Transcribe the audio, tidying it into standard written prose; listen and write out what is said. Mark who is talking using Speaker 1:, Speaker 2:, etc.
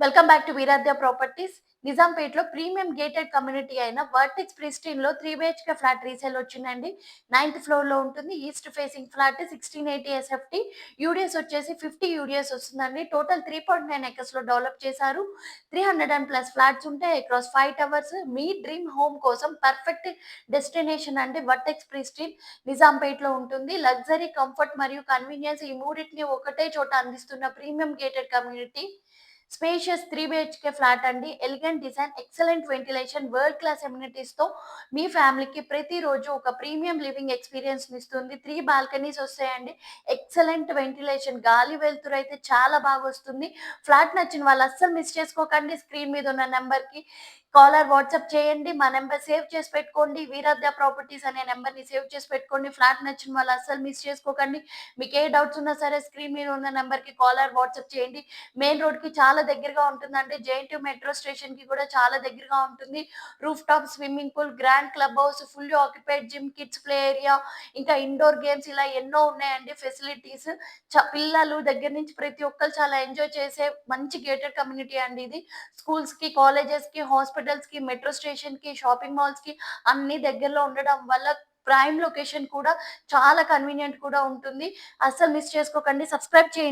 Speaker 1: Welcome back to Veeradhya properties. నిజాంపేటలో premium gated community అయిన Vertex ప్రిస్టీన్‌లో 3 బిహెచ్‌కే ఫ్లాట్ రీసేల్ వచ్చిందండి. 9థ్ ఫ్లోర్‌లో ఉంటుంది. East facing flat 1680 SFT. UDS వచ్చేసి 50 యూడిఎస్ వస్తుందండి. టోటల్ 3.9 ఎకర్స్‌లో డెవలప్ చేశారు. 300+ ఫ్లాట్స్ ఉంటాయి అక్రాస్ 5 టవర్స్. మీ డ్రీమ్ హోమ్ కోసం పర్ఫెక్ట్ డెస్టినేషన్ అండి వర్టెక్స్ ప్రిస్టీన్ నిజాంపేటలో ఉంటుంది. లగ్జరీ, కంఫర్ట్ మరియు కన్వీనియన్స్ ఈ మూడిటిని ఒకటే చోట అందిస్తున్న premium gated community. Spacious 3 BHK flat అండి. Elegant design, excellent ventilation, world class అమ్యూనిటీస్‌తో మీ ఫ్యామిలీకి ప్రతిరోజు ఒక ప్రీమియం లివింగ్ ఎక్స్‌పీరియన్స్‌ని ఇస్తుంది. 3 బాల్కనీస్ వస్తాయండి. ఎక్సలెంట్ వెంటిలేషన్, గాలి వెలుతురు అయితే చాలా బాగొస్తుంది. ఫ్లాట్ నచ్చిన వాళ్ళు అస్సలు మిస్ చేసుకోకండి. స్క్రీన్ మీద ఉన్న నంబర్‌కి కాల్ ఆర్ వాట్సాప్ చేయండి. మా నంబర్ సేవ్ చేసి పెట్టుకోండి. వీరాద్య ప్రాపర్టీస్ అనే నంబర్‌ని సేవ్ చేసి పెట్టుకోండి. ఫ్లాట్ నచ్చిన వాళ్ళు అస్సలు మిస్ చేసుకోకండి. మీకు ఏ డౌట్స్ ఉన్నా సరే స్క్రీన్ మీద ఉన్న నంబర్‌కి కాల్ ఆర్ వాట్సాప్ చేయండి. మెయిన్ రోడ్‌కి చాలా దగ్గరగా ఉంటుందండి. జేఎన్‌టీయూ మెట్రో స్టేషన్‌కి కూడా చాలా దగ్గరగా ఉంటుంది. Roof top swimming pool, grand club house, fully occupied gym, kids play area, ఇంకా ఇండోర్ గేమ్స్ ఇలా ఎన్నో ఉన్నాయండి ఫెసిలిటీస్. పిల్లలు దగ్గర నుంచి ప్రతి ఒక్కళ్ళు చాలా ఎంజాయ్ చేసే మంచి గేటెడ్ కమ్యూనిటీ అండి ఇది. స్కూల్స్‌కి, కాలేజెస్‌కి, హాస్పిటల్స్‌కి, మెట్రో స్టేషన్‌కి, షాపింగ్ మాల్స్‌కి అన్నీ దగ్గరలో ఉండడం వల్ల ప్రైమ్ లొకేషన్ కూడా చాలా కన్వీనియంట్ కూడా ఉంటుంది. అస్సలు మిస్ చేసుకోకండి. సబ్స్క్రైబ్ చేయండి.